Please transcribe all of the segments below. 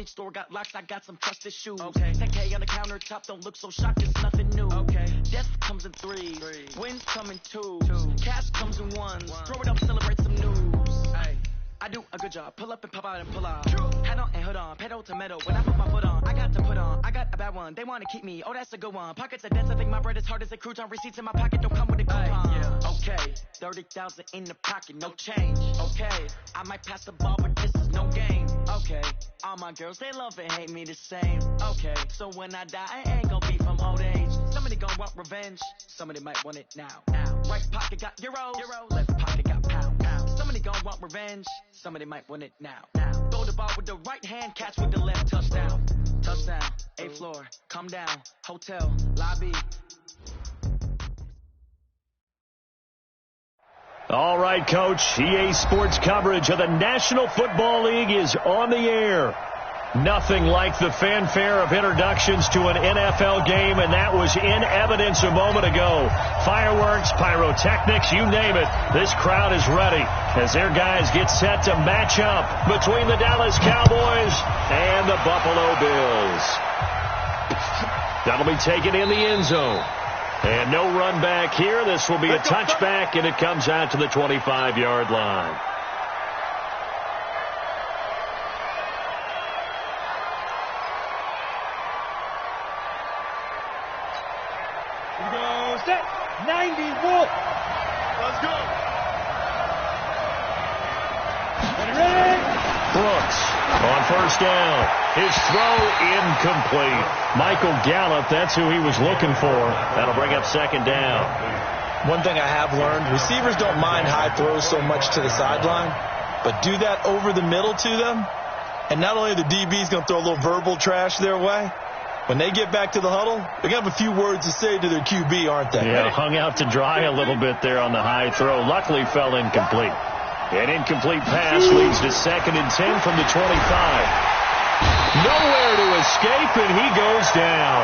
department store, got locks, I got some trusted shoes. Okay. 10K on the countertop, don't look so shocked, it's nothing new. Okay. Death comes in threes, wins come in twos, cash comes in ones. Throw it up, celebrate some news. Ay. I do a good job, pull up and pop out and pull off. Hat on and hood on, pedal to metal. When I put my foot on, I got to put on. I got a bad one, they want to keep me. Oh, that's a good one. Pockets are dense, I think my bread is hard as a crouton. Receipts in my pocket don't come with a coupon. Yeah. Okay, 30,000 in the pocket, no change. Okay, I might pass the ball, but this is no game. Okay, all my girls, they love and hate me the same. Okay, so when I die, I ain't gonna be from old age. Somebody gonna want revenge, somebody might want it now. Right pocket got euros, left pocket got pound. Somebody gonna want revenge, somebody might want it now. Throw the ball with the right hand, catch with the left, touchdown. Touchdown, 8th floor, come down, hotel, lobby. All right, Coach, EA Sports coverage of the National Football League is on the air. Nothing like the fanfare of introductions to an NFL game, and that was in evidence a moment ago. Fireworks, pyrotechnics, you name it. This crowd is ready as their guys get set to match up between the Dallas Cowboys and the Buffalo Bills. That'll be taken in the end zone. And no run back here. This will be a touchback, and it comes out to the 25-yard line. Set 90 Wolf. Let's go. Ready? Brooks on first down. His throw incomplete. Michael Gallup, that's who he was looking for. That'll bring up second down. One thing I have learned, receivers don't mind high throws so much to the sideline, but do that over the middle to them, and not only are the DBs going to throw a little verbal trash their way, when they get back to the huddle, they're going to have a few words to say to their QB, aren't they? Yeah, hung out to dry a little bit there on the high throw. Luckily fell incomplete. An incomplete pass leads to 2nd and 10 from the 25. Nowhere to escape, and he goes down.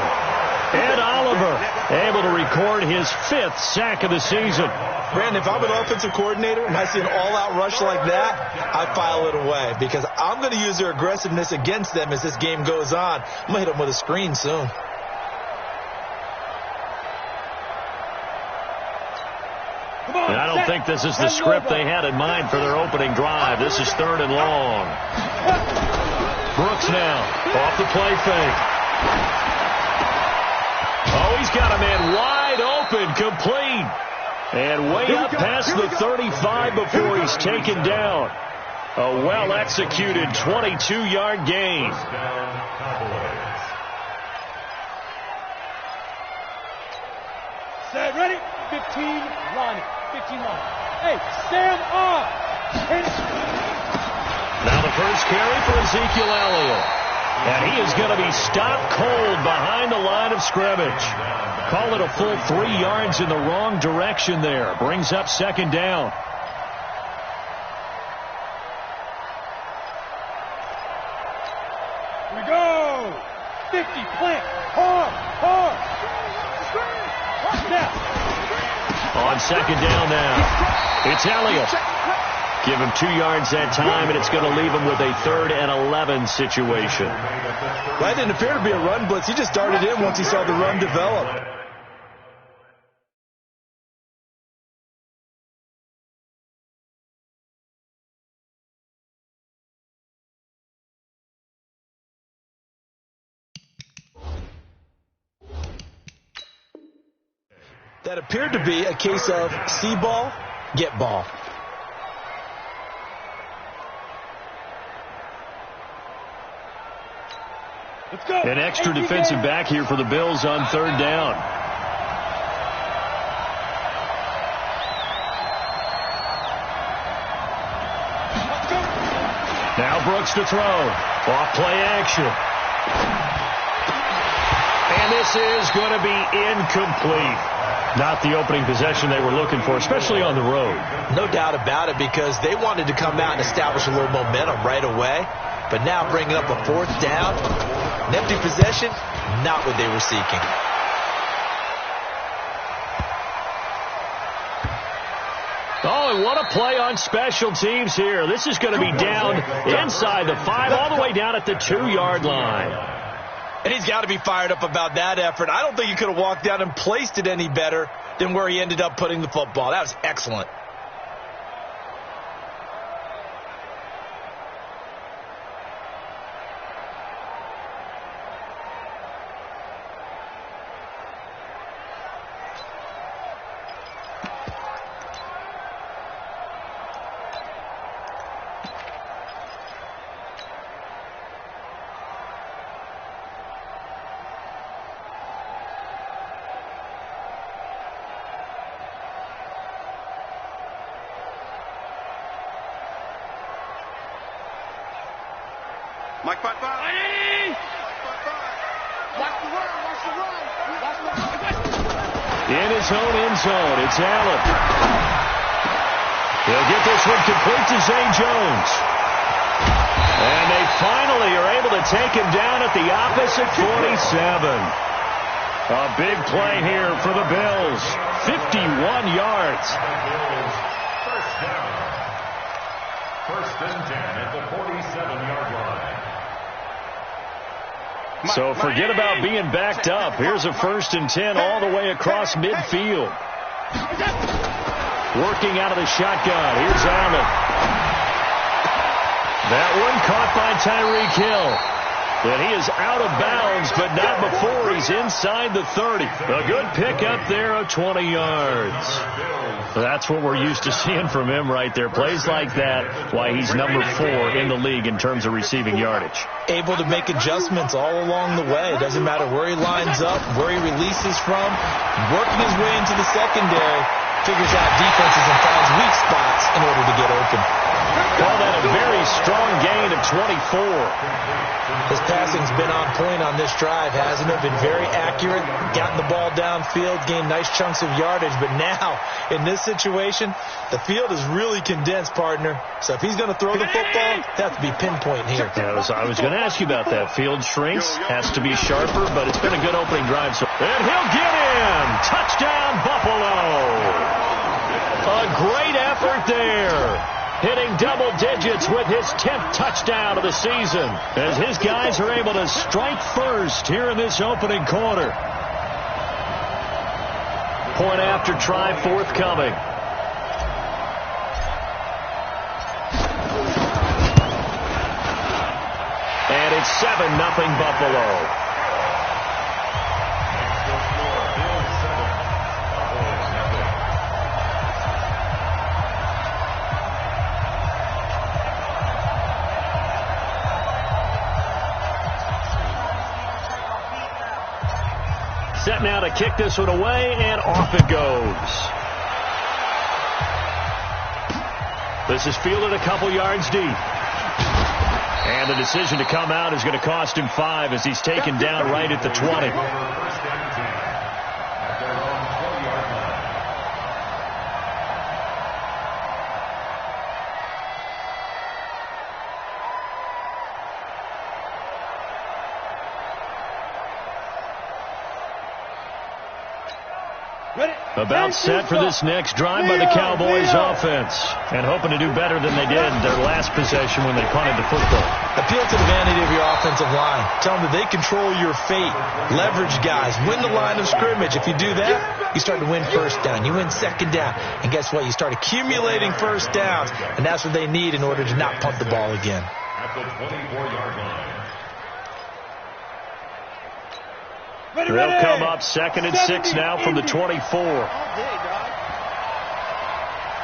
Ed Oliver able to record his 5th sack of the season. Brandon, if I'm an offensive coordinator and I see an all-out rush like that, I file it away because I'm going to use their aggressiveness against them as this game goes on. I'm going to hit them with a screen soon. And I don't think this is the script they had in mind for their opening drive. This is 3rd and long. Brooks now off the play fake. Oh, he's got a man wide open, complete. And way up past the 35 before he's taken down. A well-executed 22-yard gain. Set, ready? 15, line it. 15 line. Hey, stand up. Now the first carry for Ezekiel Elliott. And he is going to be stopped cold behind the line of scrimmage. Call it a full 3 yards in the wrong direction there. Brings up second down. Here we go. 50, plant. Hard. Now. On second down now. It's Elliott. Give him 2 yards that time, and it's going to leave him with a 3rd and 11 situation. That didn't appear to be a run blitz. He just darted in once he saw the run develop. That appeared to be a case of see ball, get ball. An extra defensive back here for the Bills on 3rd down. Now Brooks to throw. Off play action. And this is going to be incomplete. Not the opening possession they were looking for, especially on the road. No doubt about it, because they wanted to come out and establish a little momentum right away. But now bringing up a 4th down, an empty possession, not what they were seeking. Oh, boy, what a play on special teams here. This is going to be down inside the 5, all the way down at the 2-yard line. And he's got to be fired up about that effort. I don't think he could have walked down and placed it any better than where he ended up putting the football. That was excellent. Mike 5-5. Watch the run. In his own end zone, it's Allen. He'll get this one complete to Zay Jones. And they finally are able to take him down at the opposite 47. A big play here for the Bills. 51 yards. First down. First and 10 at the 47-yard line. So forget about being backed up. Here's a 1st and 10 all the way across midfield. Working out of the shotgun. Here's Allen. That one caught by Tyreek Hill. And he is out of bounds, but not before he's inside the 30. A good pickup there of 20 yards. That's what we're used to seeing from him right there. Plays like that, why he's number 4 in the league in terms of receiving yardage. Able to make adjustments all along the way. It doesn't matter where he lines up, where he releases from, working his way into the secondary, figures out defenses and finds weak spots in order to get open. Call that a very strong gain of 24. His passing's been on point on this drive, hasn't it? Been very accurate, gotten the ball downfield, gained nice chunks of yardage. But now, in this situation, the field is really condensed, partner. So if he's going to throw the football, it has to be pinpoint here. I was going to ask you about that. Field shrinks, has to be sharper, but it's been a good opening drive. And he'll get in! Touchdown, Buffalo! A great effort there. Hitting double digits with his 10th touchdown of the season as his guys are able to strike first here in this opening quarter. Point after try forthcoming. And it's 7-0 Buffalo. Set now to kick this one away, and off it goes. This is fielded a couple yards deep. And the decision to come out is going to cost him 5 as he's taken down right at the 20. About set for this next drive by the Cowboys offense. And hoping to do better than they did their last possession when they punted the football. Appeal to the vanity of your offensive line. Tell them that they control your fate. Leverage guys. Win the line of scrimmage. If you do that, you start to win first down. You win second down. And guess what? You start accumulating first downs. And that's what they need in order to not punt the ball again. At the 24-yard line. They'll come up 2nd and 6 now from the 24.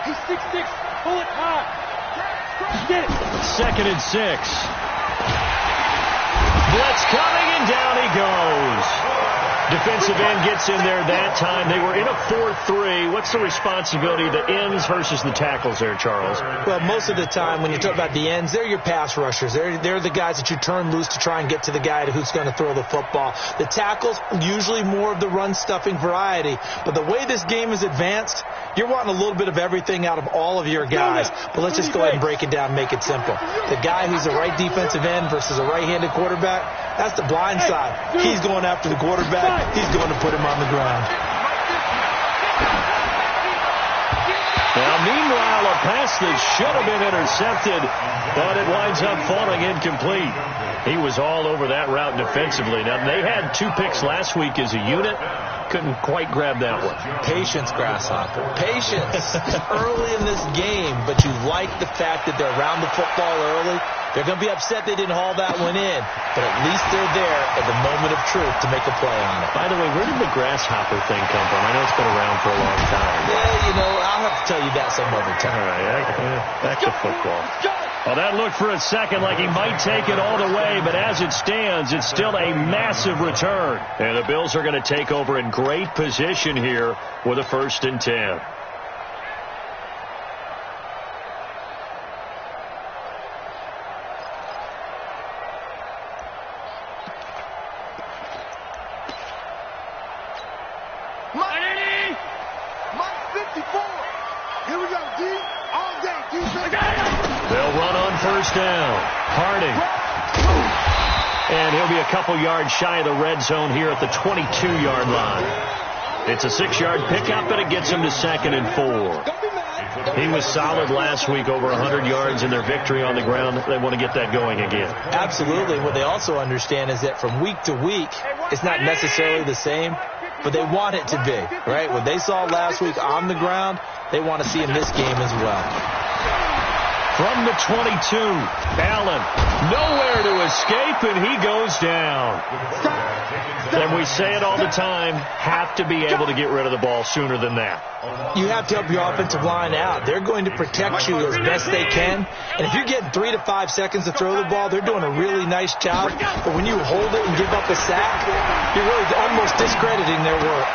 He's 6'6". Pull it high. Get it. 2nd and 6. Blitz coming, and down he goes. Defensive end gets in there that time. They were in a 4-3. What's the responsibility of the ends versus the tackles there, Charles? Well, most of the time when you talk about the ends, they're your pass rushers. They're the guys that you turn loose to try and get to the guy who's going to throw the football. The tackles, usually more of the run-stuffing variety. But the way this game is advanced, you're wanting a little bit of everything out of all of your guys. But let's just go ahead and break it down and make it simple. The guy who's a right defensive end versus a right-handed quarterback, that's the blind side. He's going after the quarterback. He's going to put him on the ground. Now, meanwhile, a pass that should have been intercepted, but it winds up falling incomplete. He was all over that route defensively. Now, they had 2 picks last week as a unit. Couldn't quite grab that one. Patience, Grasshopper. Patience. Early in this game, but you like the fact that they're around the football early. They're going to be upset they didn't haul that one in, but at least they're there at the moment of truth to make a play on it. By the way, where did the grasshopper thing come from? I know it's been around for a long time. Yeah, I'll have to tell you that some other time. All right, back to football. Well, that looked for a second like he might take it all the way, but as it stands, it's still a massive return. And the Bills are going to take over in great position here with a 1st and 10. They'll run on 1st down. Harding. And he'll be a couple yards shy of the red zone here at the 22-yard line. It's a 6-yard pickup, and it gets him to 2nd and 4. He was solid last week, over 100 yards in their victory on the ground. They want to get that going again. Absolutely. What they also understand is that from week to week, it's not necessarily the same, but they want it to be, right? What they saw last week on the ground, they want to see in this game as well. From the 22, Allen, nowhere to escape, and he goes down. And we say it all the time, have to be able to get rid of the ball sooner than that. You have to help your offensive line out. They're going to protect you as best they can. And if you're getting 3 to 5 seconds to throw the ball, they're doing a really nice job. But when you hold it and give up a sack, you're really almost discrediting their work.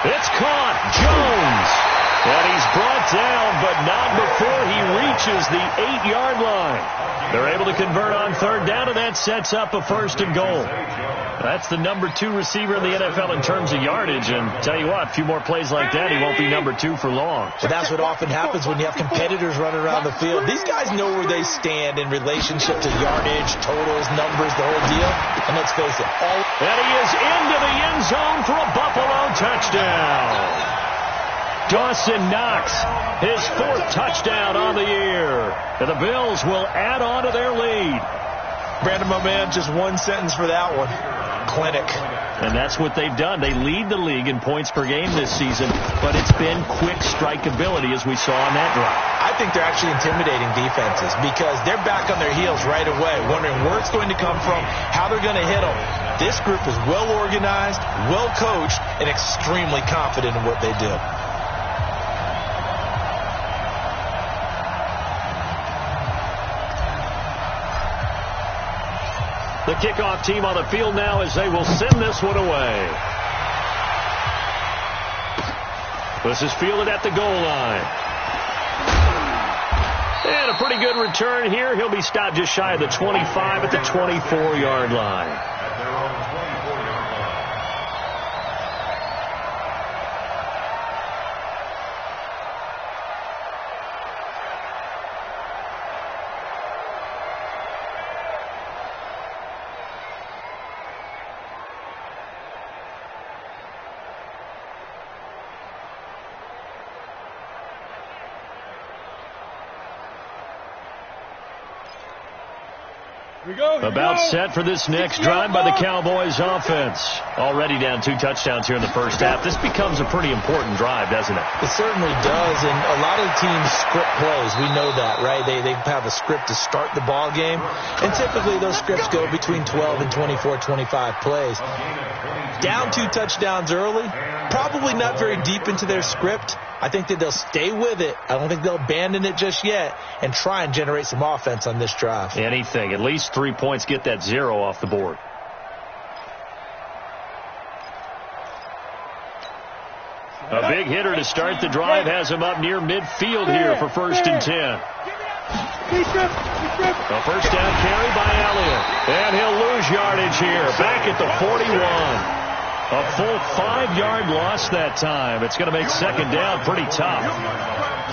It's caught. Jones. And he's brought down, but not before he reaches the 8-yard line. They're able to convert on 3rd down, and that sets up a 1st and goal. That's the number 2 receiver in the NFL in terms of yardage. And tell you what, a few more plays like that, he won't be number 2 for long. But that's what often happens when you have competitors running around the field. These guys know where they stand in relationship to yardage, totals, numbers, the whole deal. And let's face it, and he is into the end zone for a Buffalo touchdown. Dawson Knox, his 4th touchdown on the year. And the Bills will add on to their lead. Brandon, my man, just one sentence for that one. Clinic. And that's what they've done. They lead the league in points per game this season, but it's been quick strikeability as we saw on that drive. I think they're actually intimidating defenses because they're back on their heels right away, wondering where it's going to come from, how they're going to hit them. This group is well organized, well coached, and extremely confident in what they do. The kickoff team on the field now as they will send this one away. This is fielded at the goal line. And a pretty good return here. He'll be stopped just shy of the 25 at the 24-yard line. About set for this next drive by the Cowboys offense. Already down 2 touchdowns here in the first half. This becomes a pretty important drive, doesn't it? It certainly does, and a lot of the teams script plays. We know that, right? They have a script to start the ball game, and typically those scripts go between 12 and 24, 25 plays. Down 2 touchdowns early, probably not very deep into their script. I think that they'll stay with it. I don't think they'll abandon it just yet and try and generate some offense on this drive. Anything. At least 3 points, get that 0 off the board. A big hitter to start the drive has him up near midfield here for 1st and 10. A 1st down carry by Elliott. And he'll lose yardage here. Back at the 41. A full 5-yard loss that time. It's going to make second down pretty tough.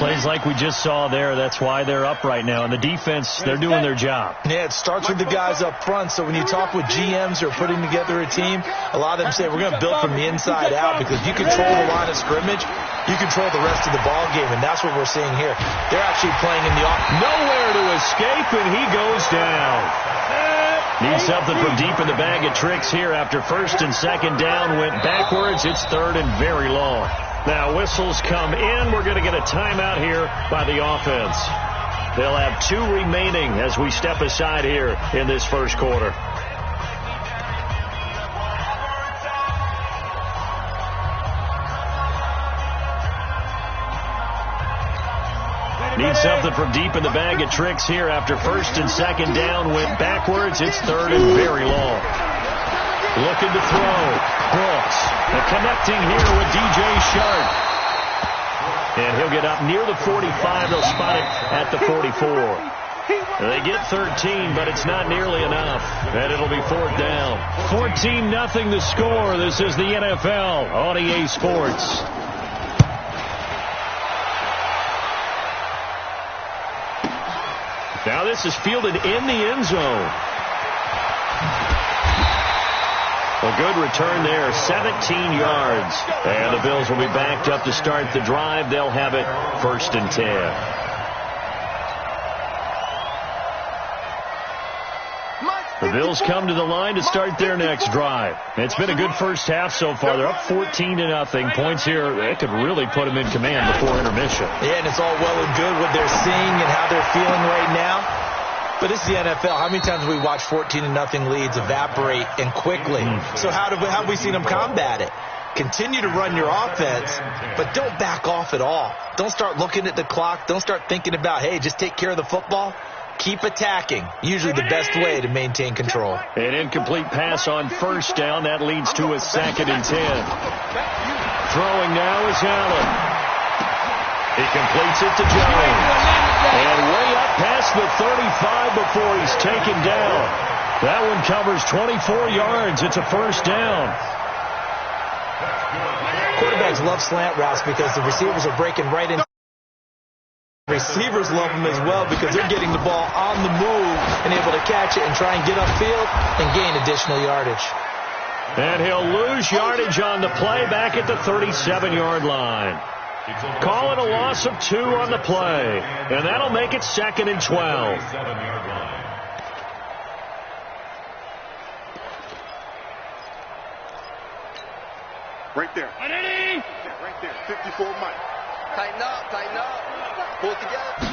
Plays like we just saw there, that's why they're up right now. And the defense, they're doing their job. Yeah, it starts with the guys up front. So when you talk with GMs who are putting together a team, a lot of them say we're going to build from the inside out, because if you control the line of scrimmage, you control the rest of the ball game, and that's what we're seeing here. They're actually playing in the nowhere to escape, and he goes down. Needs something from deep in the bag of tricks here after first and second down. Went backwards. It's third and very long. Now whistles come in. We're going to get a timeout here by the offense. They'll have 2 remaining as we step aside here in this first quarter. Needs something from deep in the bag of tricks here after first and second down. Went backwards. It's third and very long. Looking to throw. Brooks. And connecting here with DJ Sharp. And he'll get up near the 45. They'll spot it at the 44. They get 13, but it's not nearly enough. And it'll be fourth down. 14-0 the score. This is the NFL on EA Sports. Now this is fielded in the end zone. A good return there, 17 yards. And the Bills will be backed up to start the drive. They'll have it first and 10. The Bills come to the line to start their next drive. It's been a good first half so far. They're up 14-0. Points here, they could really put them in command before intermission. Yeah, and it's all well and good what they're seeing and how they're feeling right now. But this is the NFL. How many times have we watched 14-0 leads evaporate and quickly? So how have we seen them combat it? Continue to run your offense, but don't back off at all. Don't start looking at the clock. Don't start thinking about, hey, just take care of the football. Keep attacking. Usually the best way to maintain control. An incomplete pass on first down. That leads to a second and 10. Throwing now is Allen. He completes it to Jones. And way up past the 35 before he's taken down. That one covers 24 yards. It's a first down. Quarterbacks love slant routes because the receivers are breaking right in. Receivers love them as well because they're getting the ball on the move and able to catch it and try and get upfield and gain additional yardage. And he'll lose yardage on the play back at the 37-yard line. Calling a loss of 2 on the play. And that'll make it second and 12. Right there. Yeah, right there. 54 Mike. Tighten up, tighten up. Pull it together.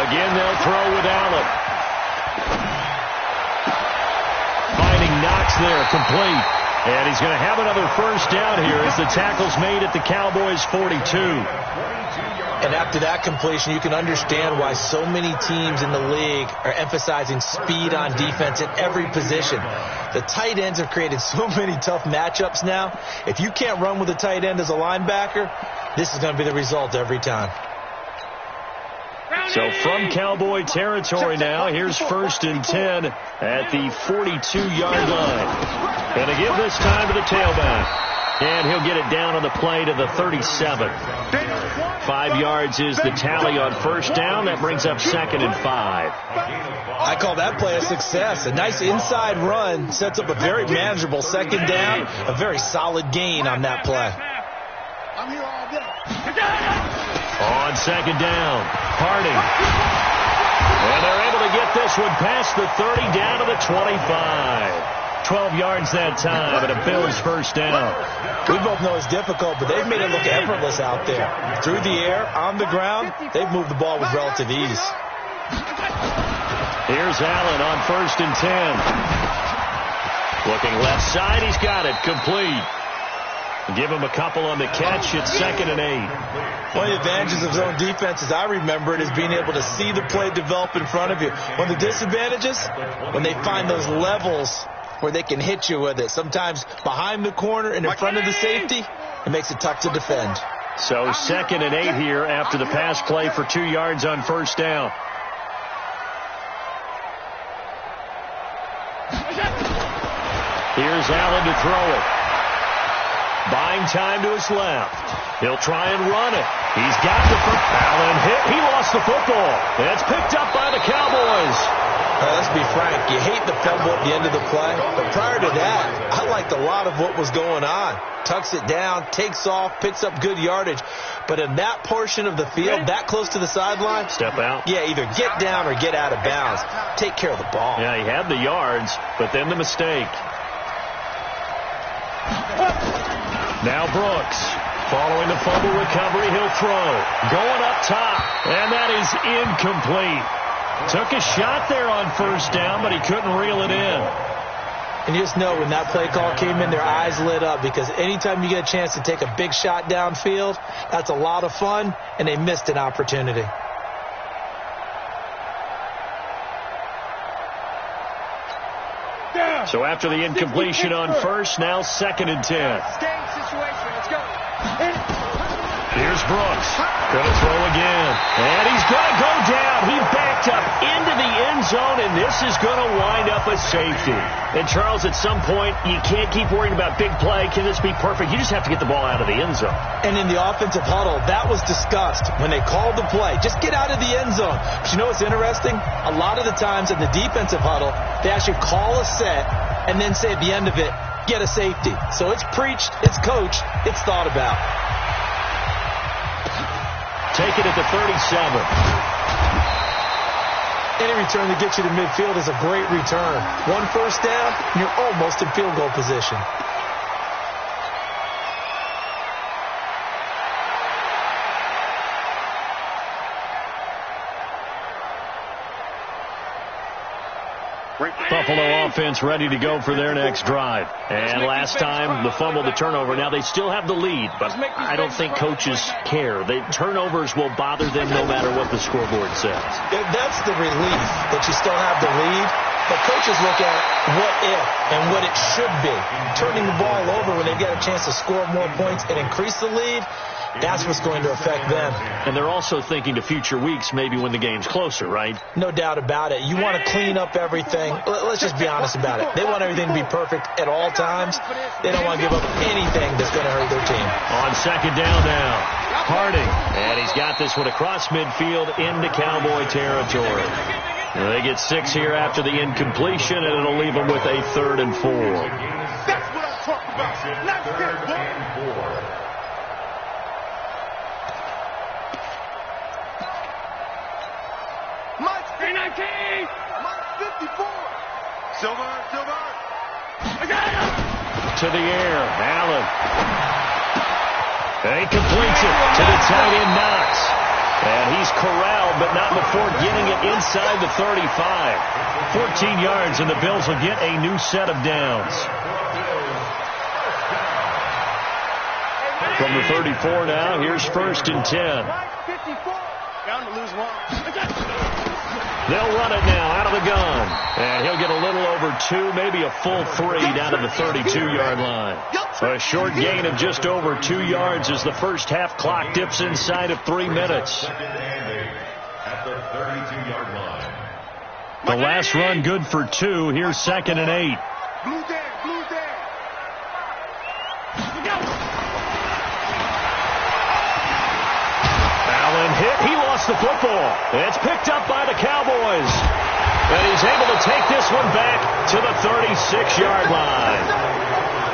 Again, they'll throw with Allen. Finding Knox there, complete. And he's going to have another first down here as the tackle's made at the Cowboys' 42. And after that completion, you can understand why so many teams in the league are emphasizing speed on defense in every position. The tight ends have created so many tough matchups now. If you can't run with a tight end as a linebacker, this is going to be the result every time. So from Cowboy territory now, here's first and 10 at the 42-yard line. And to give this time to the tailback. And he'll get it down on the play to the 37. 5 yards is the tally on first down. That brings up second and 5. I call that play a success. A nice inside run sets up a very manageable second down. A very solid gain on that play. I'm here all day. On second down, Harding. And they're able to get this one past the 30 down to the 25. 12 yards that time, and a Bills first down. We both know it's difficult, but they've made it look effortless out there. Through the air, on the ground, they've moved the ball with relative ease. Here's Allen on first and 10. Looking left side, he's got it, complete. Give him a couple on the catch. It's second and 8. One of the advantages of zone defense, as I remember it, is being able to see the play develop in front of you. One of the disadvantages, when they find those levels where they can hit you with it. Sometimes behind the corner and in front of the safety, it makes it tough to defend. So second and 8 here after the pass play for 2 yards on first down. Here's Allen to throw it. Buying time to his left. He'll try and run it. He's got the Allen hit. He lost the football. It's picked up by the Cowboys. Let's be frank. You hate the fumble at the end of the play. But prior to that, I liked a lot of what was going on. Tucks it down, takes off, picks up good yardage. But in that portion of the field, that close to the sideline, step out. Yeah, either get down or get out of bounds. Take care of the ball. Yeah, he had the yards, but then the mistake. Now Brooks. Following the fumble recovery, he'll throw. Going up top, and that is incomplete. Took a shot there on first down, but he couldn't reel it in. And you just know when that play call came in, their eyes lit up, because anytime you get a chance to take a big shot downfield, that's a lot of fun, and they missed an opportunity. So after the incompletion on first, now 2nd and 10. Game situation. Let's go. Here's Brooks. Going to throw again. And he's going to go down. He backed up into the end zone, and this is going to wind up a safety. And, Charles, at some point, you can't keep worrying about big play. Can this be perfect? You just have to get the ball out of the end zone. And in the offensive huddle, that was discussed when they called the play. Just get out of the end zone. But you know what's interesting? A lot of the times in the defensive huddle, they actually call a set and then say at the end of it, get a safety. So it's preached, it's coached, it's thought about. Take it at the 37. Any return that gets you to midfield is a great return. One first down, you're almost in field goal position. Buffalo offense ready to go for their next drive. And last time, the fumble, the turnover. Now they still have the lead, but I don't think coaches care. The turnovers will bother them no matter what the scoreboard says. That's the relief that you still have the lead. But coaches look at what if and what it should be. Turning the ball over when they've got a chance to score more points and increase the lead, that's what's going to affect them. And they're also thinking to future weeks, maybe when the game's closer, right? No doubt about it. You want to clean up everything. Let's just be honest about it. They want everything to be perfect at all times. They don't want to give up anything that's going to hurt their team. On 2nd down now, Harding. And he's got this one across midfield into Cowboy territory. They get 6 here after the incompletion, and it'll leave them with a 3rd and 4. That's what I'm talking about. Let's get one. Silver. To the air, Allen. And he completes it to the tight end, Knox. And he's corralled, but not before getting it inside the 35. 14 yards, and the Bills will get a new set of downs. From the 34 now, here's 1st and 10. Down to lose one. They'll run it now out of the gun. And he'll get a little over 2, maybe a full 3 down to the 32-yard line. A short gain of just over 2 yards as the first half clock dips inside of 3 minutes. At the 32-yard line. The last run good for 2. Here's 2nd and 8. Blue down. Allen hit. He lost the football. It's picked up by the Cowboys. And he's able to take this one back to the 36-yard line.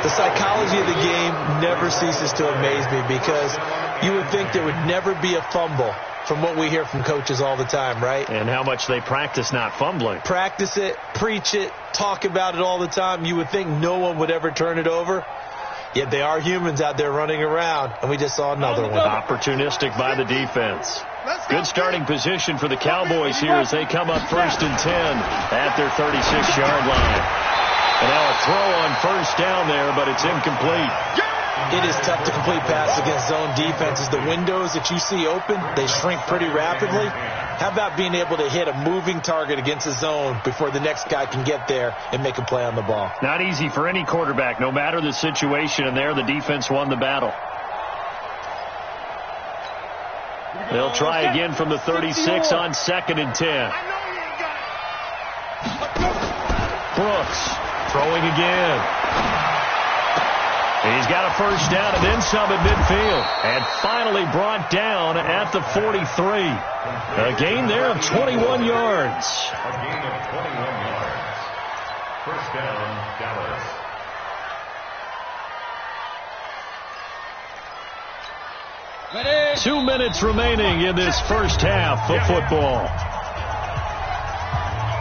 The psychology of the game never ceases to amaze me, because you would think there would never be a fumble from what we hear from coaches all the time, right? And how much they practice not fumbling. Practice it, preach it, talk about it all the time. You would think no one would ever turn it over. Yet they are humans out there running around, and we just saw another one. Opportunistic by the defense. Good starting position for the Cowboys here as they come up 1st and 10 at their 36-yard line. And now a throw on first down there, but it's incomplete. It is tough to complete passes against zone defenses. The windows that you see open, they shrink pretty rapidly. How about being able to hit a moving target against a zone before the next guy can get there and make a play on the ball? Not easy for any quarterback, no matter the situation, and there the defense won the battle. They'll try again from the 36 on 2nd and 10. Brooks throwing again. He's got a first down and then some at midfield. And finally brought down at the 43. A gain there of 21 yards. A gain of 21 yards. First down, Dallas. Ready. 2 minutes remaining in this first half of football.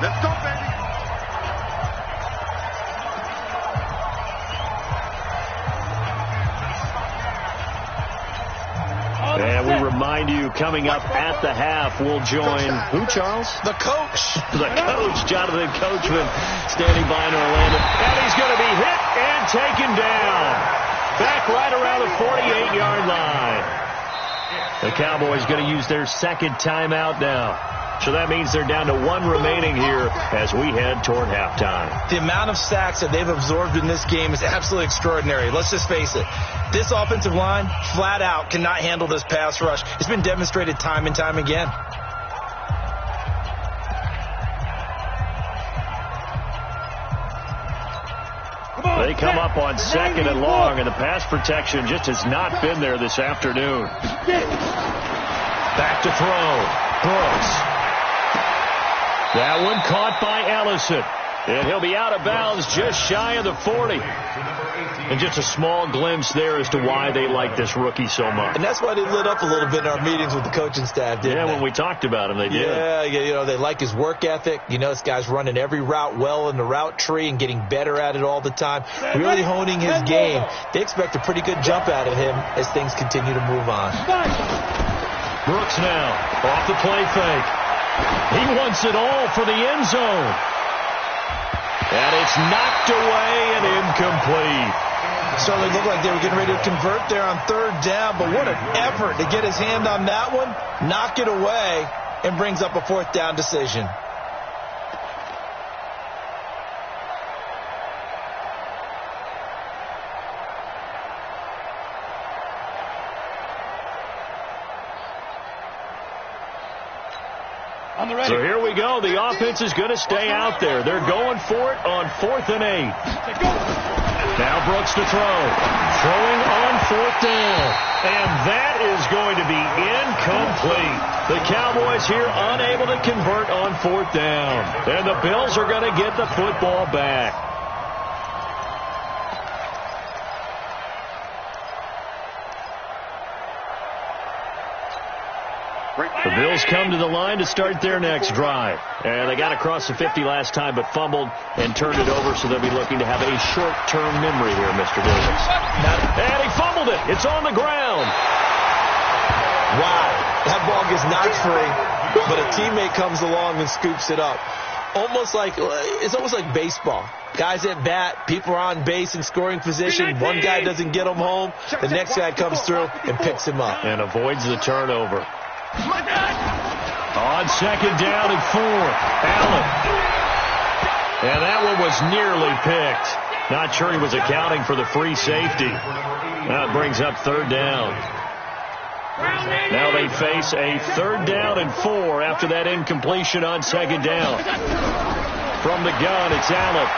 Let's go, baby. And we remind you, coming up at the half, we'll join who, Charles? The coach. The coach, Jonathan Coachman, standing by in Orlando. And he's going to be hit and taken down. Back right around the 48-yard line. The Cowboys going to use their second timeout now. So that means they're down to 1 remaining here as we head toward halftime. The amount of sacks that they've absorbed in this game is absolutely extraordinary. Let's just face it. This offensive line, flat out, cannot handle this pass rush. It's been demonstrated time and time again. They come up on second and long, and the pass protection just has not been there this afternoon. Back to throw. Brooks. That one caught by Ellison. And he'll be out of bounds just shy of the 40. And just a small glimpse there as to why they like this rookie so much. And that's why they lit up a little bit in our meetings with the coaching staff, didn't they? When we talked about him, they did. Yeah, you know, they like his work ethic. You know, this guy's running every route well in the route tree and getting better at it all the time. Really honing his game. They expect a pretty good jump out of him as things continue to move on. Brooks now off the play fake. He wants it all for the end zone. And it's knocked away and incomplete. Certainly looked like they were getting ready to convert there on third down, but what an effort to get his hand on that one, knock it away, and brings up a fourth down decision. So here we go. The offense is going to stay out there. They're going for it on 4th and 8. Now Brooks to throw. Throwing on 4th down. And that is going to be incomplete. The Cowboys here unable to convert on 4th down. And the Bills are going to get the football back. The Bills come to the line to start their next drive. And they got across the 50 last time but fumbled and turned it over, so they'll be looking to have a short-term memory here, Mr. Davis. And he fumbled it. It's on the ground. Wow. That ball gets knocked free, but a teammate comes along and scoops it up. It's almost like baseball. Guys at bat, people are on base in scoring position. One guy doesn't get him home. The next guy comes through and picks him up. And avoids the turnover. On second down and 4, Allen. And that one was nearly picked. Not sure he was accounting for the free safety. That brings up third down. Now they face a 3rd down and 4 after that incompletion on second down. From the gun, it's Allen.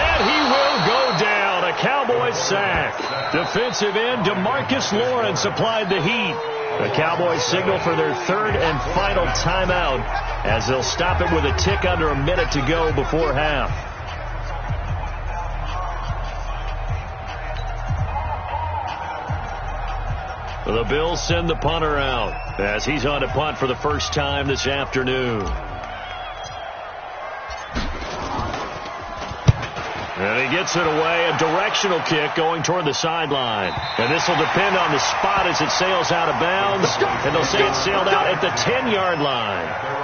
And he will go down. A Cowboys sack. Defensive end DeMarcus Lawrence applied the heat. The Cowboys signal for their 3rd and final timeout as they'll stop it with a tick under a minute to go before half. The Bills send the punter out as he's on to punt for the first time this afternoon. And he gets it away, a directional kick going toward the sideline. And this will depend on the spot as it sails out of bounds. And they'll say it sailed out at the 10-yard line.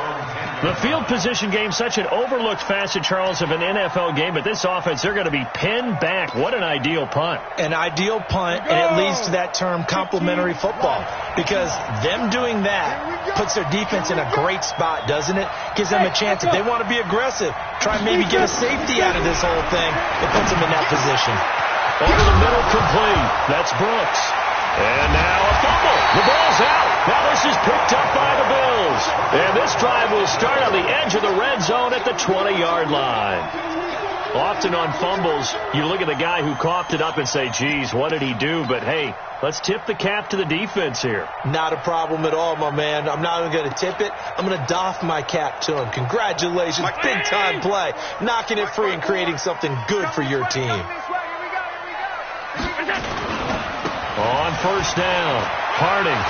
The field position game, such an overlooked facet, Charles, of an NFL game. But this offense, they're going to be pinned back. What an ideal punt. An ideal punt, and it leads to that term complementary football. Because them doing that puts their defense in a great spot, doesn't it? Gives them a chance, if they want to be aggressive, try and maybe get a safety out of this whole thing. It puts them in that position. Over the middle, complete. That's Brooks. And now a fumble. The ball's out. Now this is picked up by the Bills. And this drive will start on the edge of the red zone at the 20-yard line. Often on fumbles, you look at the guy who coughed it up and say, geez, what did he do? But, hey, let's tip the cap to the defense here. Not a problem at all, my man. I'm not even going to tip it. I'm going to doff my cap to him. Congratulations. Big-time play. Knocking it free and creating something good for your team. On first down, Harding.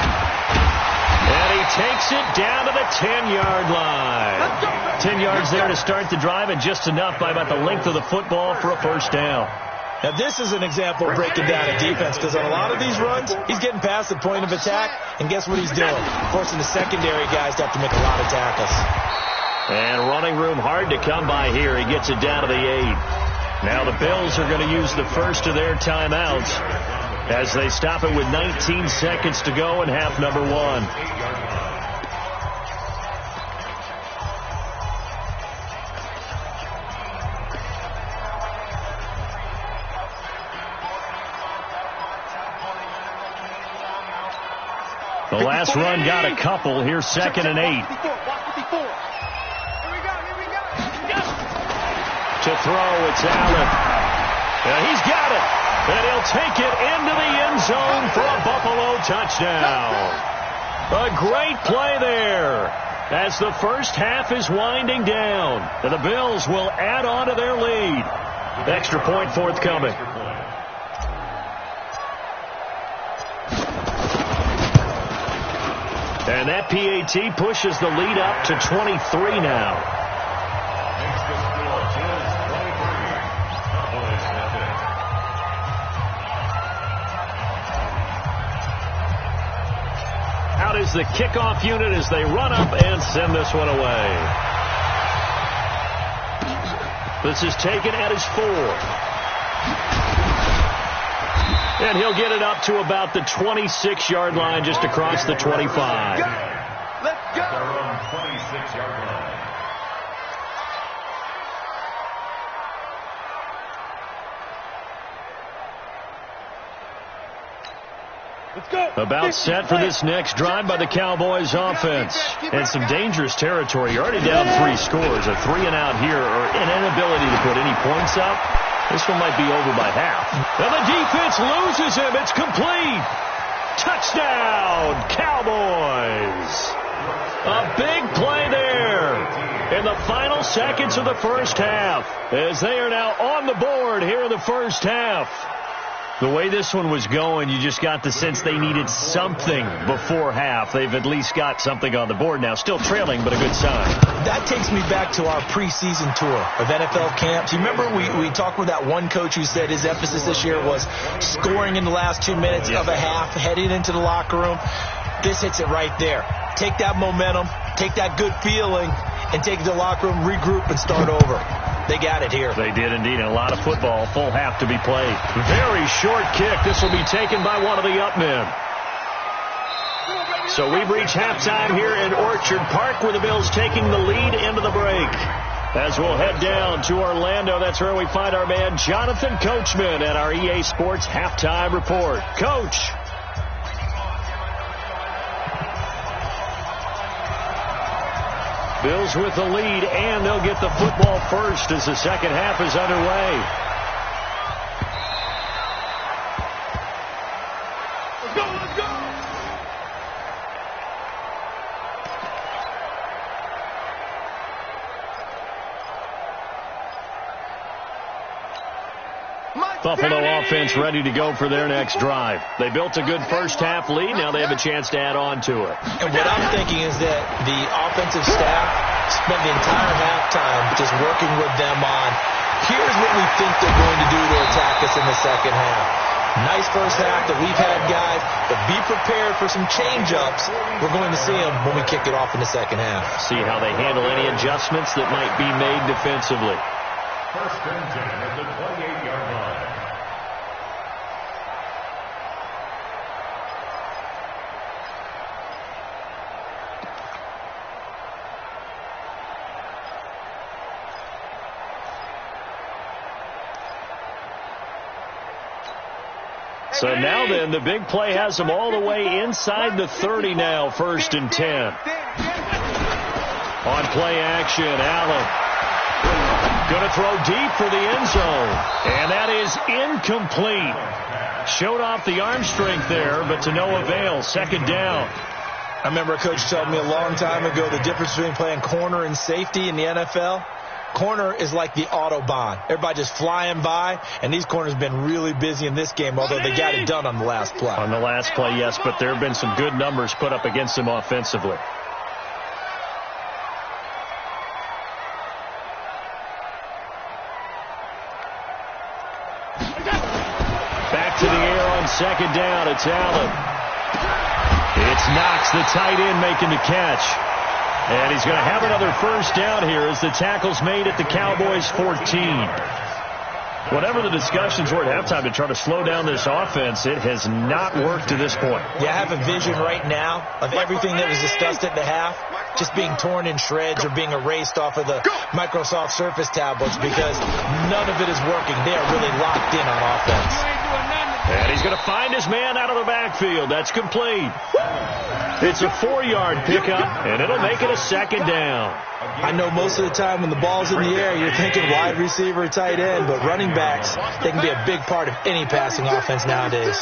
And he takes it down to the 10-yard line. 10 yards there to start the drive, and just enough by about the length of the football for a first down. Now, this is an example of breaking down a defense, because on a lot of these runs, he's getting past the point of attack, and guess what he's doing? Forcing the secondary guys to have to make a lot of tackles. And running room hard to come by here. He gets it down to the 8. Now the Bills are going to use the first of their timeouts as they stop it with 19 seconds to go in half number 1. The last run got a couple. Here's 2nd and 8. To throw, it's Allen. And he's got it. And he'll take it into the end zone for a Buffalo touchdown. A great play there as the first half is winding down. And the Bills will add on to their lead. Extra point forthcoming. And that PAT pushes the lead up to 23 now. Out is the kickoff unit as they run up and send this one away. This is taken at his 4. And he'll get it up to about the 26-yard line, just across the 25. Let's go. Their own 26-yard line. Let's go. About set for this next drive by the Cowboys offense. And some dangerous territory. You're already down 3 scores. A 3-and-out here, or an inability to put any points up. This one might be over by half. And the defense loses him. It's complete. Touchdown, Cowboys. A big play there in the final seconds of the first half, as they are now on the board here in the first half. The way this one was going, you just got the sense they needed something before half. They've at least got something on the board now. Still trailing, but a good sign. That takes me back to our preseason tour of NFL camps. You remember we talked with that one coach who said his emphasis this year was scoring in the last 2 minutes of a half, heading into the locker room. This hits it right there. Take that momentum, take that good feeling, and take it to the locker room, regroup, and start over. They got it here. They did indeed. And a lot of football, full half to be played. Very short kick. This will be taken by one of the up men. So we've reached halftime here in Orchard Park, where the Bills taking the lead into the break. As we'll head down to Orlando, that's where we find our man Jonathan Coachman at our EA Sports Halftime Report. Coach. Bills with the lead, and they'll get the football first as the second half is underway. Let's go, let's go. Buffalo offense ready to go for their next drive. They built a good first half lead. Now they have a chance to add on to it. And what I'm thinking is that the offensive staff spent the entire halftime just working with them on, here's what we think they're going to do to attack us in the second half. Nice first half that we've had, guys, but be prepared for some change-ups. We're going to see them when we kick it off in the second half. See how they handle any adjustments that might be made defensively. First and 10 at the 28-yard line. So now then, the big play has them all the way inside the 30 now, 1st and 10. On play action, Allen going to throw deep for the end zone. And that is incomplete. Showed off the arm strength there, but to no avail. Second down. I remember a coach told me a long time ago the difference between playing corner and safety in the NFL. Corner is like the Autobahn. Everybody just flying by, and these corners have been really busy in this game, although they got it done on the last play. On the last play, yes, but there have been some good numbers put up against them offensively. Back to the air on second down. It's Allen. It's Knox, the tight end, making the catch. And he's going to have another first down here as the tackle's made at the Cowboys' 14. Whatever the discussions were at halftime to try to slow down this offense, it has not worked to this point. Yeah, I have a vision right now of everything that was discussed at the half just being torn in shreds or being erased off of the Microsoft Surface tablets because none of it is working. They are really locked in on offense. And he's going to find his man out of the backfield. That's complete. It's a 4-yard pickup, and it'll make it a second down. I know most of the time when the ball's in the air, you're thinking wide receiver, tight end, but running backs, they can be a big part of any passing offense nowadays.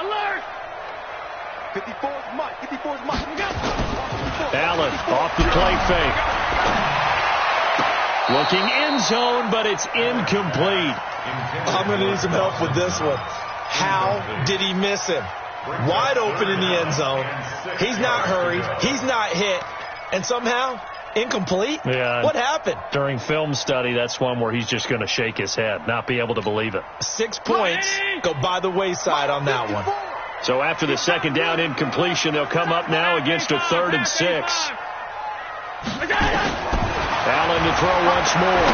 Alert! 54's Mike. 54's Mike. Allen off the play fake. Looking end zone, but it's incomplete. I'm going to need some help with this one. How did he miss him? Wide open in the end zone. He's not hurried. He's not hit. And somehow, incomplete? Yeah. What happened? During film study, that's one where he's just going to shake his head, not be able to believe it. 6 points go by the wayside on that one. So after the second down incompletion, they'll come up now against a 3rd and 6. Allen to throw once more.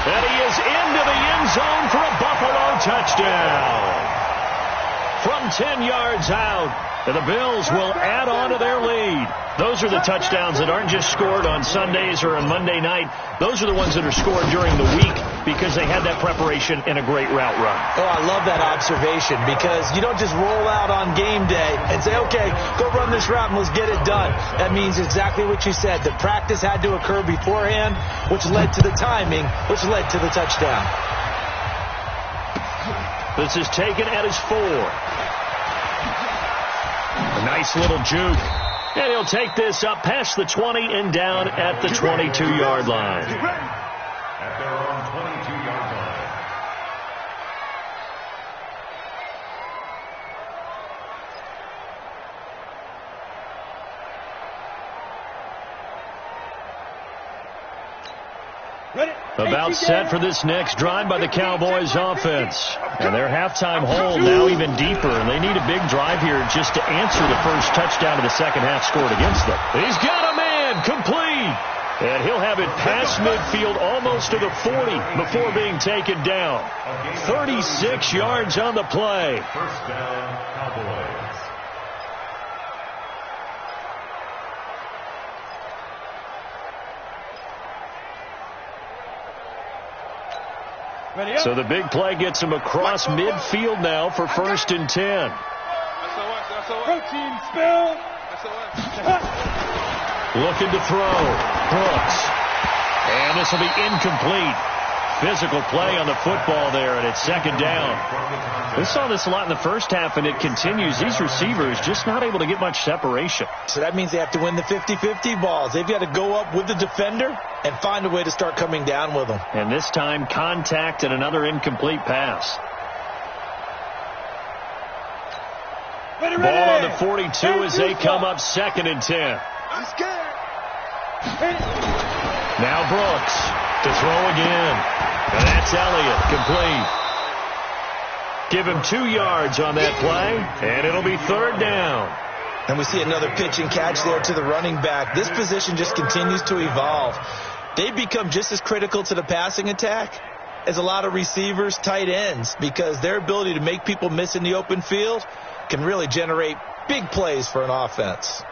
And he is into the end zone for a Buffalo touchdown. From 10 yards out, and the Bills will add on to their lead. Those are the touchdowns that aren't just scored on Sundays or on Monday night. Those are the ones that are scored during the week because they had that preparation and a great route run. Oh, I love that observation because you don't just roll out on game day and say, okay, go run this route and let's get it done. That means exactly what you said. The practice had to occur beforehand, which led to the timing, which led to the touchdown. This is taken at his 4. A nice little juke. And he'll take this up past the 20 and down at the 22-yard line. At their own 22-yard line. About set for this next drive by the Cowboys offense. And their halftime hole now even deeper. And they need a big drive here just to answer the first touchdown of the second half scored against them. He's got a man complete. And he'll have it past midfield almost to the 40 before being taken down. 36 yards on the play. First down, Cowboys. So the big play gets him across midfield now for 1st and 10. Protein spill. Looking to throw. Brooks. And this will be incomplete. Physical play on the football there, and it's second down. We saw this a lot in the first half, and it continues. These receivers just not able to get much separation. So that means they have to win the 50-50 balls. They've got to go up with the defender and find a way to start coming down with them. And this time, contact and another incomplete pass. Ball on the 42 as they come up 2nd and 10. I'm scared. Now Brooks to throw again. And that's Elliott, complete. Give him 2 yards on that play, and it'll be 3rd down. And we see another pitch and catch there to the running back. This position just continues to evolve. They've become just as critical to the passing attack as a lot of receivers, tight ends, because their ability to make people miss in the open field can really generate big plays for an offense.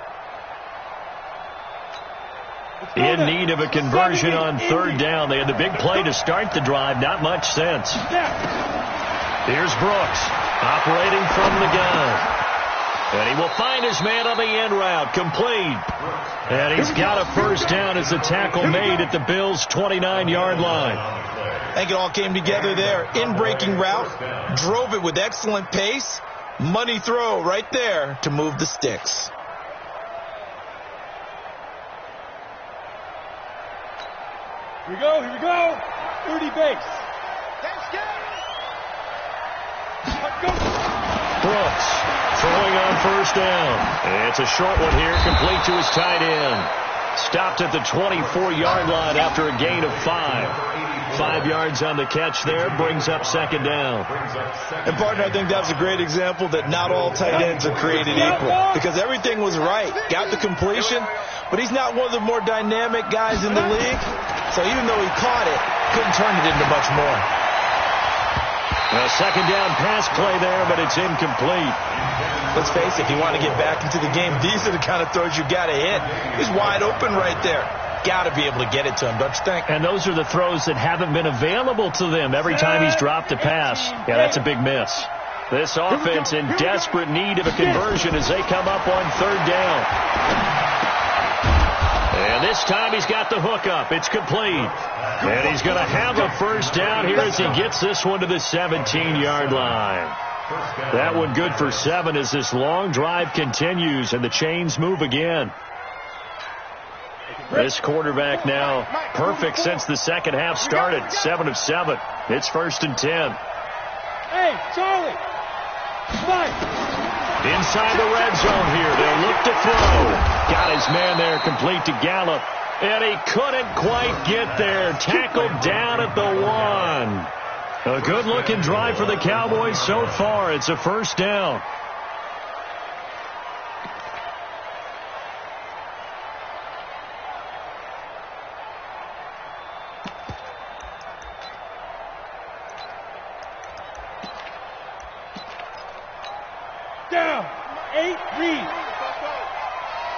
In need of a conversion on 3rd down. They had the big play to start the drive. Not much sense. Here's Brooks operating from the gun. And he will find his man on the end route. Complete. And he's got a first down as the tackle made at the Bills' 29-yard line. I think it all came together there. In-breaking route, drove it with excellent pace. Money throw right there to move the sticks. Here we go, here we go. 30 base. Brooks throwing on first down. It's a short one here, complete to his tight end. Stopped at the 24-yard line after a gain of 5. 5 yards on the catch there, brings up second down. And, partner, I think that's a great example that not all tight ends are created equal. Because everything was right. Got the completion, but he's not one of the more dynamic guys in the league. So even though he caught it, couldn't turn it into much more. A second down pass play there, but it's incomplete. Let's face it, if you want to get back into the game, these are the kind of throws you got to hit. He's wide open right there. Got to be able to get it to him, don't you think? And those are the throws that haven't been available to them every time he's dropped a pass. Yeah, that's a big miss. This offense in desperate need of a conversion as they come up on third down. And this time he's got the hookup. It's complete. And he's going to have a first down here as he gets this one to the 17-yard line. That one good for 7 as this long drive continues and the chains move again. This quarterback now perfect since the second half started. 7 of 7. It's 1st and 10. Hey, Charlie. Fight. Inside the red zone here. They'll look to throw. Got his man there, complete to Gallup. And he couldn't quite get there. Tackled down at the 1. A good-looking drive for the Cowboys so far. It's a first down. Down. 8 read.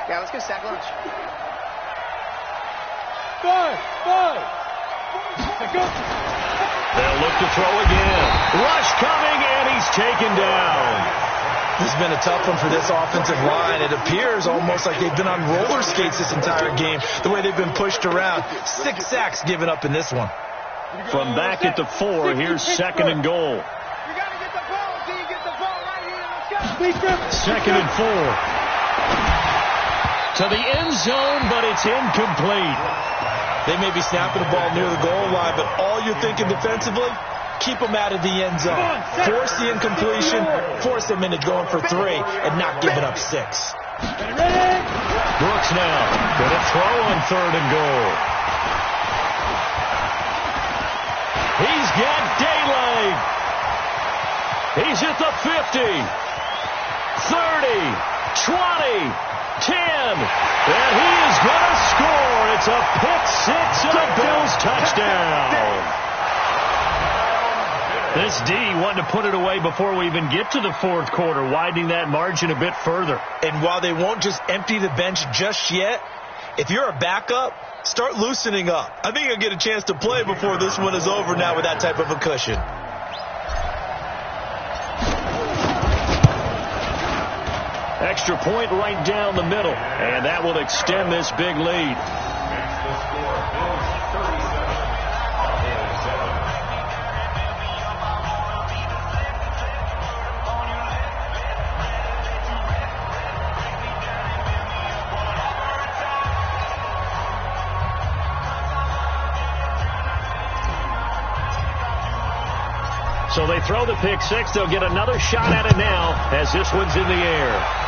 Yeah, let's go sack lunch. 5. Go. They'll look to throw again. Rush coming, and he's taken down. This has been a tough one for this offensive line. It appears almost like they've been on roller skates this entire game, the way they've been pushed around. 6 sacks given up in this one. From back at the 4, here's 2nd and goal. You got to get the ball. Can you get the ball right here? Let's go. 2nd and 4. To the end zone, but it's incomplete. They may be snapping the ball near the goal line, but all you're thinking defensively, keep them out of the end zone. Force the incompletion, force them into going for 3, and not giving up 6. Brooks now going to throw on 3rd and goal. He's got daylight. He's at the 50, 30, 20. 10, and he is going to score. It's a pick 6 and a Bills touchdown. This D wanted to put it away before we even get to the 4th quarter, widening that margin a bit further. And while they won't just empty the bench just yet, if you're a backup, start loosening up. I think you'll get a chance to play before this one is over now with that type of a cushion. Extra point right down the middle, and that will extend this big lead. So they throw the pick 6. They'll get another shot at it now as this one's in the air.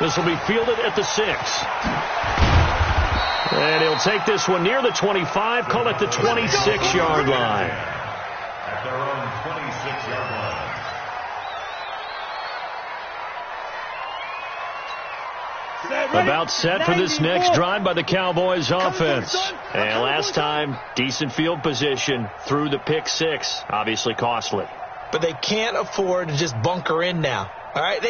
This will be fielded at the 6. And he'll take this one near the 25, call it the 26-yard line. At their own 26-yard line. About set for this next drive by the Cowboys offense. And last time, decent field position through the pick 6, obviously costly. But they can't afford to just bunker in now. All right,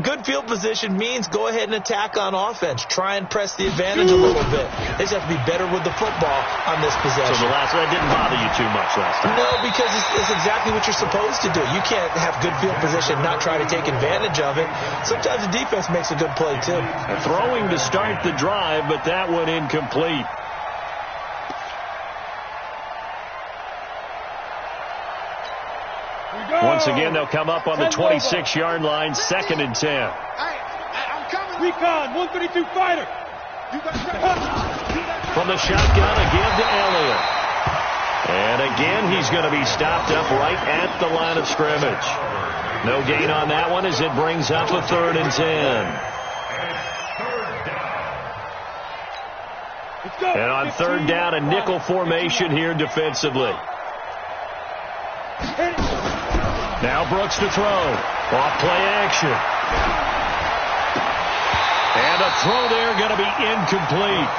good field position means go ahead and attack on offense. Try and press the advantage a little bit. They just have to be better with the football on this possession. So the last one didn't bother you too much last time? No, because it's exactly what you're supposed to do. You can't have good field position and not try to take advantage of it. Sometimes the defense makes a good play, too. Throwing to start the drive, but that one incomplete. Once again, they'll come up on the 26-yard line, 2nd and 10. I'm coming. Recon, 132 fighter. From the shotgun, again to Elliott. And again, he's going to be stopped up right at the line of scrimmage. No gain on that one as it brings up a 3rd and 10. And on 3rd down, a nickel formation here defensively. Now Brooks to throw. Off play action. And a throw there going to be incomplete.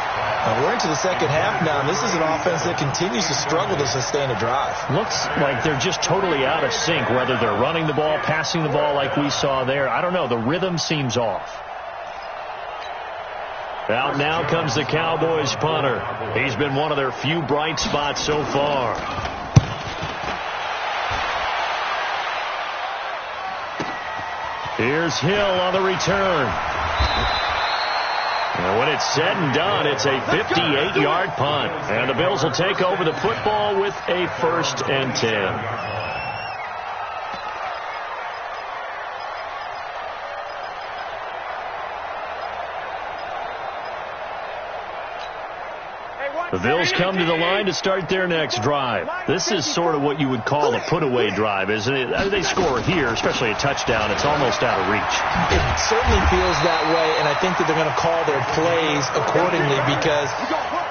We're into the second half now, and this is an offense that continues to struggle to sustain a drive. Looks like they're just totally out of sync, whether they're running the ball, passing the ball like we saw there. I don't know. The rhythm seems off. Out now comes the Cowboys punter. He's been one of their few bright spots so far. Here's Hill on the return. And when it's said and done, it's a 58-yard punt. And the Bills will take over the football with a 1st and 10. The Bills come to the line to start their next drive. This is sort of what you would call a put-away drive, isn't it? They score here, especially a touchdown. It's almost out of reach. It certainly feels that way, and I think that they're going to call their plays accordingly because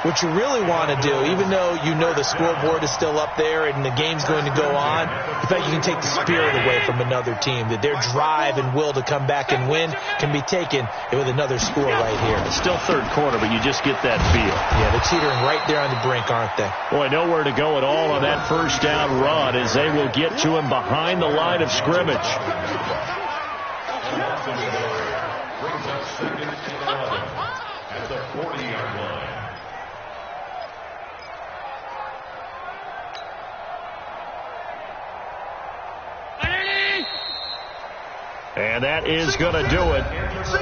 what you really want to do, even though you know the scoreboard is still up there and the game's going to go on, in fact, you can take the spirit away from another team, that their drive and will to come back and win can be taken with another score right here. It's still 3rd quarter, but you just get that feel. Yeah, they're teetering right there on the brink, aren't they? Boy, nowhere to go at all on that 1st down run as they will get to him behind the line of scrimmage. At the 40-yard line. And that is going to do it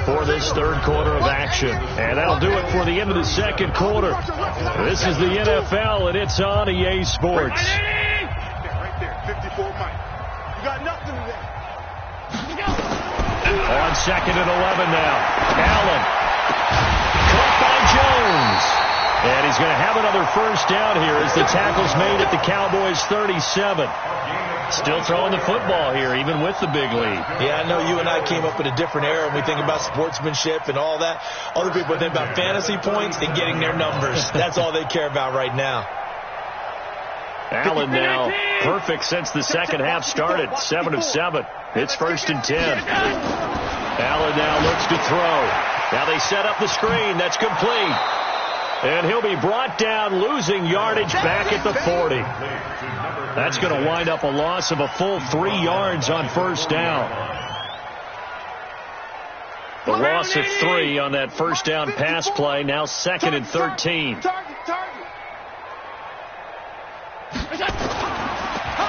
for this 3rd quarter of action. And that'll do it for the end of the 2nd quarter. This is the NFL, and it's on EA Sports. Right there, 54 Mike. You got nothing there. On 2nd and 11 now. Allen. Caught by Jones. And he's going to have another 1st down here as the tackle's made at the Cowboys' 37. Still throwing the football here, even with the big lead. Yeah, I know you and I came up in a different era when we think about sportsmanship and all that. Other people think about fantasy points and getting their numbers. That's all they care about right now. Allen now perfect since the second half started. 7 of 7. It's 1st and 10. Allen now looks to throw. Now they set up the screen. That's complete. And he'll be brought down, losing yardage back at the 40. That's going to wind up a loss of a full 3 yards on 1st down. The loss of 3 on that 1st down pass play. Now 2nd and 13.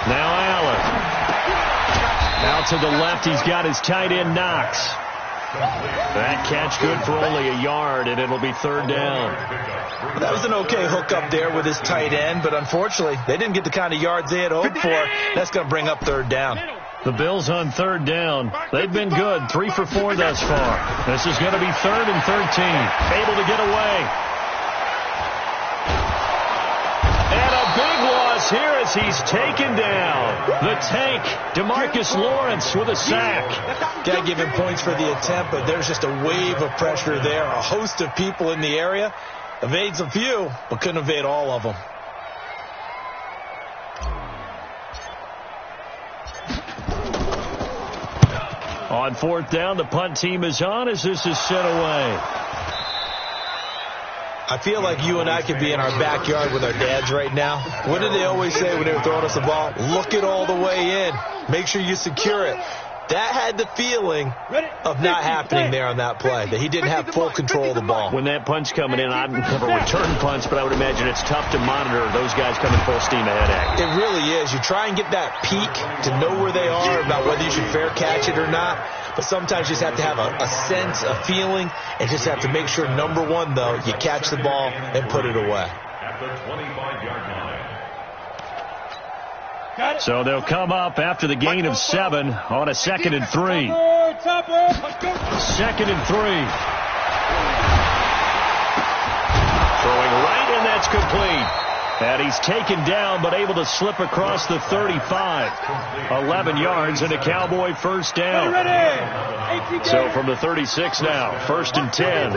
Now Allen. Out to the left, he's got his tight end Knox. That catch good for only a yard, and it'll be 3rd down. That was an okay hook up there with his tight end, but unfortunately, they didn't get the kind of yards they had hoped for. That's going to bring up 3rd down. The Bills on 3rd down. They've been good, 3 for 4 thus far. This is going to be 3rd and 13. Able to get away. And a big loss here as he's taken down. The tank, DeMarcus Lawrence with a sack. Got to give him points for the attempt, but there's just a wave of pressure there. A host of people in the area. Evades a few, but couldn't evade all of them. On 4th down, the punt team is on as this is sent away. I feel like you and I could be in our backyard with our dads right now. What did they always say when they were throwing us the ball? Look it all the way in. Make sure you secure it. That had the feeling of not happening there on that play, that he didn't have full control of the ball. When that punch coming in, I've never returned punch, but I would imagine it's tough to monitor those guys coming full steam ahead at you. It really is. You try and get that peek to know where they are about whether you should fair catch it or not, but sometimes you just have to have a sense, a feeling, and just have to make sure, number one, though, you catch the ball and put it away. At the 25-yard line. So they'll come up after the gain of 7 on a 2nd and 3. 2nd and 3. Throwing right, and that's complete. And he's taken down, but able to slip across the 35. 11 yards and a Cowboy first down. So from the 36 now, 1st and 10.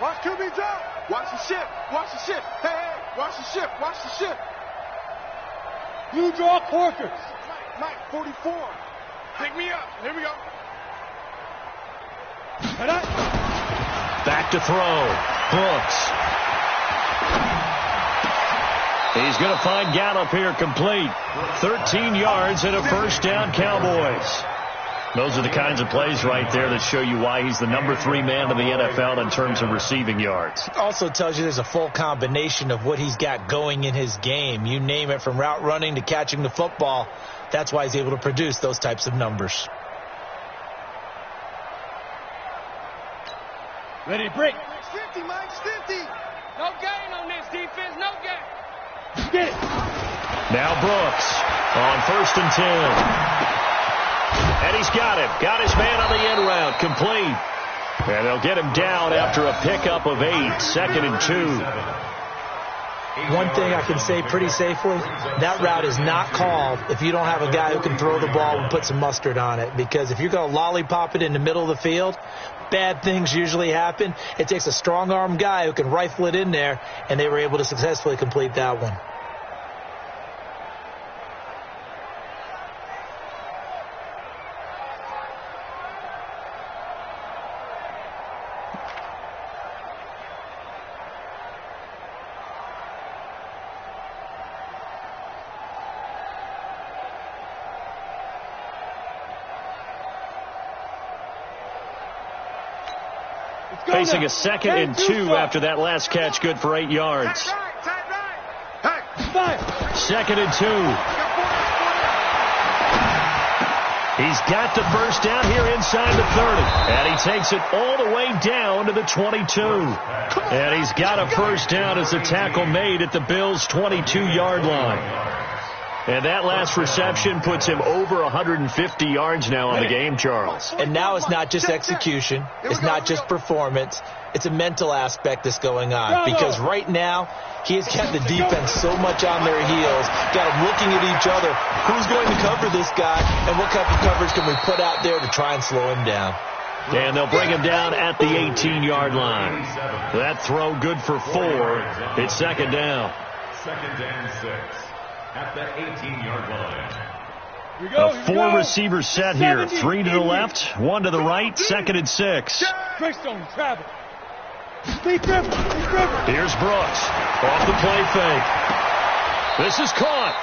Watch QB drop. Watch the ship. Watch the ship. Hey, hey, watch the ship. Watch the ship. You draw quarters. Mike, 44. Pick me up. Here we go. Back to throw. Brooks. He's going to find Gallup here complete. 13 yards and a first down, Cowboys. Those are the kinds of plays right there that show you why he's the number 3 man in the NFL in terms of receiving yards. Also tells you there's a full combination of what he's got going in his game. You name it, from route running to catching the football. That's why he's able to produce those types of numbers. Ready to break. 50, Mike, 50. No gain on this defense, no gain. Get it. Now Brooks on 1st and 10. And he's got him. Got his man on the end route. Complete. And they'll get him down after a pickup of 8. 2nd and 2. One thing I can say pretty safely, that route is not called if you don't have a guy who can throw the ball and put some mustard on it. Because if you're going to lollipop it in the middle of the field, bad things usually happen. It takes a strong-arm guy who can rifle it in there, and they were able to successfully complete that one. Facing a 2nd and 2 after that last catch, good for 8 yards. 2nd and 2. He's got the first down here inside the 30. And he takes it all the way down to the 22. And he's got a first down as the tackle made at the Bills' 22-yard line. And that last reception puts him over 150 yards now on the game, Charles. And now it's not just execution. It's not just performance. It's a mental aspect that's going on. Because right now, he has got the defense so much on their heels, got them looking at each other. Who's going to cover this guy, and what type of coverage can we put out there to try and slow him down? And they'll bring him down at the 18-yard line. That throw good for 4. It's 2nd down. 2nd and 6. At the 18-yard line. A 4-receiver set here. 3 to the left, 1 to the right, 2nd and 6. Greystone travel. Here's Brooks off the play fake. This is caught.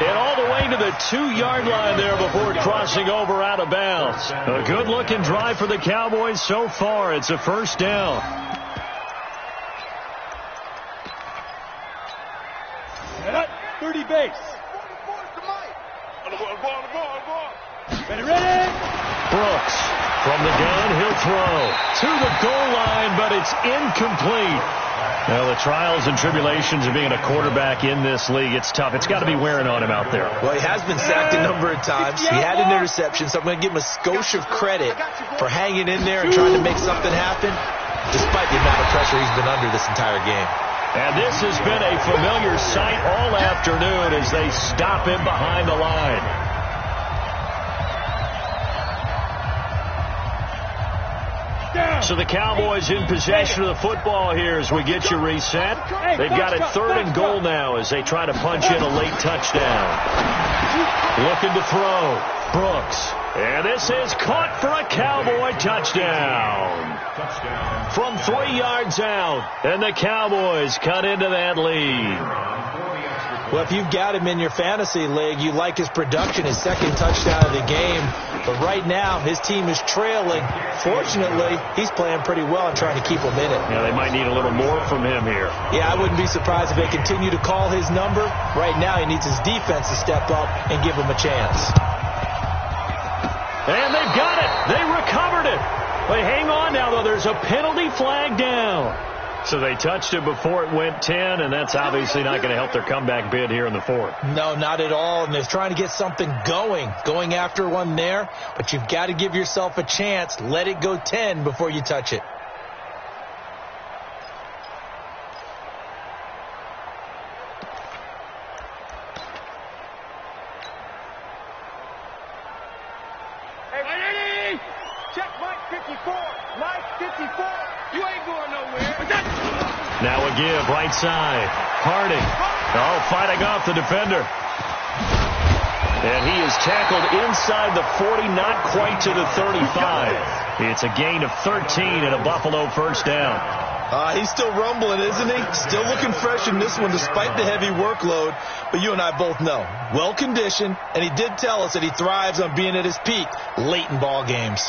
And all the way to the 2-yard line there before crossing over out of bounds. A good-looking drive for the Cowboys so far. It's a first down. Base. Ready. Brooks from the gun, he'll throw to the goal line, but it's incomplete. Well, the trials and tribulations of being a quarterback in this league, it's tough. It's got to be wearing on him out there. Well, he has been sacked a number of times. He had an interception, so I'm going to give him a skosh of credit for hanging in there and trying to make something happen, despite the amount of pressure he's been under this entire game. And this has been a familiar sight all afternoon as they stop him behind the line. So the Cowboys in possession of the football here as we get you reset. They've got it 3rd and goal now as they try to punch in a late touchdown. Looking to throw. Brooks. And this is caught for a Cowboy touchdown. From 3 yards out. And the Cowboys cut into that lead. Well, if you've got him in your fantasy league, you like his production, his second touchdown of the game. But right now, his team is trailing. Fortunately, he's playing pretty well and trying to keep him in it. Yeah, they might need a little more from him here. Yeah, I wouldn't be surprised if they continue to call his number. Right now, he needs his defense to step up and give him a chance. And they've got it. They recovered it. But hang on now, though. There's a penalty flag down. So they touched it before it went 10, and that's obviously not going to help their comeback bid here in the fourth. No, not at all, and they're trying to get something going after one there, but you've got to give yourself a chance. Let it go 10 before you touch it. Hey, check Mike 54. Mike 54. You ain't going nowhere. Now a give, right side. Harding. Oh, fighting off the defender. And he is tackled inside the 40, not quite to the 35. It's a gain of 13 and a Buffalo first down. He's still rumbling, isn't he? Still looking fresh in this one despite the heavy workload. But you and I both know, well-conditioned, and he did tell us that he thrives on being at his peak late in ball games.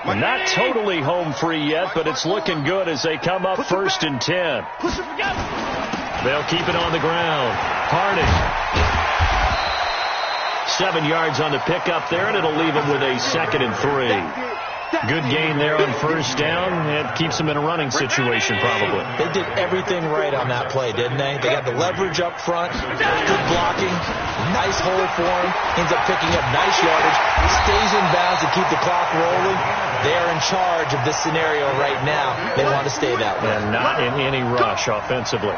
Not totally home free yet, but it's looking good as they come up first and 10. They'll keep it on the ground. Harding. 7 yards on the pickup there, and it'll leave him with a 2nd and 3. Good gain there on first down. It keeps them in a running situation, probably. They did everything right on that play, didn't they? They got the leverage up front, good blocking, nice hole for him, ends up picking up nice yardage, stays in bounds to keep the clock rolling. They're in charge of this scenario right now. They want to stay that way. And not in any rush offensively.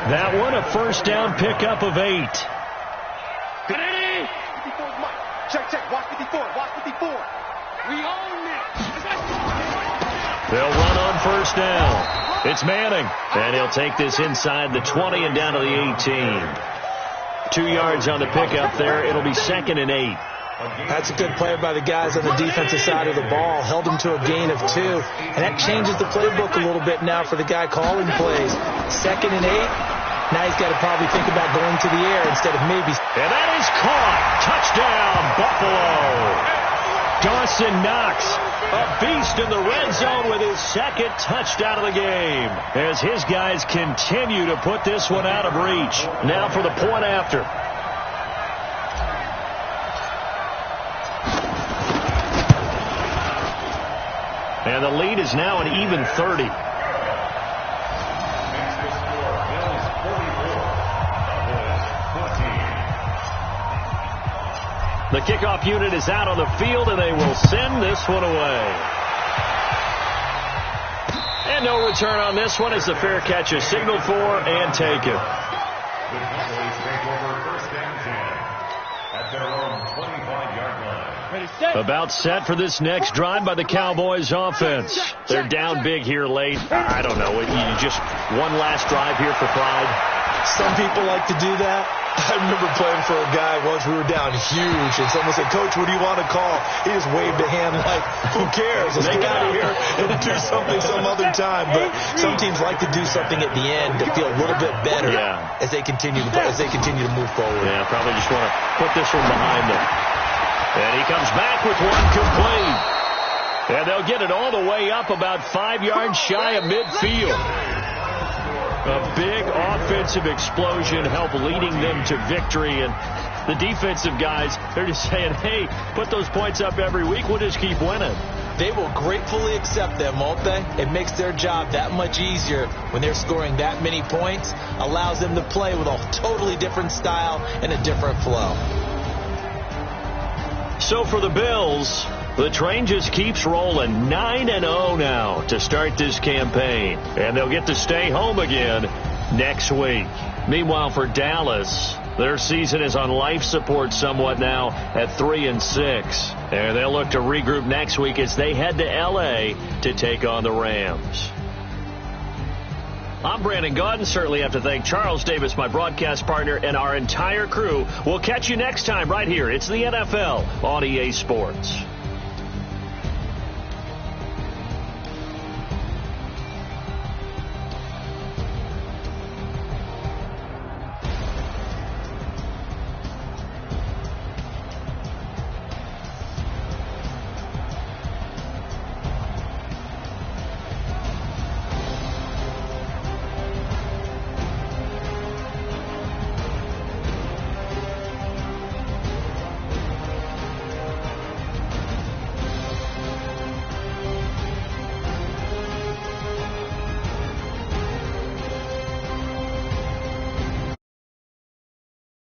That one, a first down pickup of 8. Check, watch 54, watch 54. We own it. They'll run on first down. It's Manning. And he'll take this inside the 20 and down to the 18. 2 yards on the pickup there. It'll be 2nd and 8. That's a good play by the guys on the defensive side of the ball. Held him to a gain of 2. And that changes the playbook a little bit now for the guy calling plays. 2nd and 8. Now he's got to probably think about going to the air instead of maybe. And that is caught. Touchdown, Buffalo. Dawson Knox, a beast in the red zone with his 2nd touchdown of the game. As his guys continue to put this one out of reach. Now for the point after. And the lead is now an even 30. The kickoff unit is out on the field, and they will send this one away. And no return on this one as the fair catch is signaled for and taken. The Cowboys take over first and 10 at their own 25-yard line. Ready, set. About set for this next drive by the Cowboys offense. They're down big here late. I don't know. You just one last drive here for pride. Some people like to do that. I remember playing for a guy once. We were down huge, and someone said, "Coach, what do you want to call?" He just waved a hand like, "Who cares? Let's get out of here and do something some other time." But some teams like to do something at the end to feel a little bit better as they continue to move forward. Yeah, probably just want to put this one behind them. And he comes back with one complete. And they'll get it all the way up about 5 yards shy of midfield. A big offensive explosion helped leading them to victory. And the defensive guys, they're just saying, hey, put those points up every week. We'll just keep winning. They will gratefully accept them, won't they? It makes their job that much easier when they're scoring that many points. Allows them to play with a totally different style and a different flow. So for the Bills, the train just keeps rolling. 9-0 now to start this campaign. And they'll get to stay home again next week. Meanwhile, for Dallas, their season is on life support somewhat now at 3-6. And they'll look to regroup next week as they head to L.A. to take on the Rams. I'm Brandon Gaudin. Certainly have to thank Charles Davis, my broadcast partner, and our entire crew. We'll catch you next time right here. It's the NFL on EA Sports.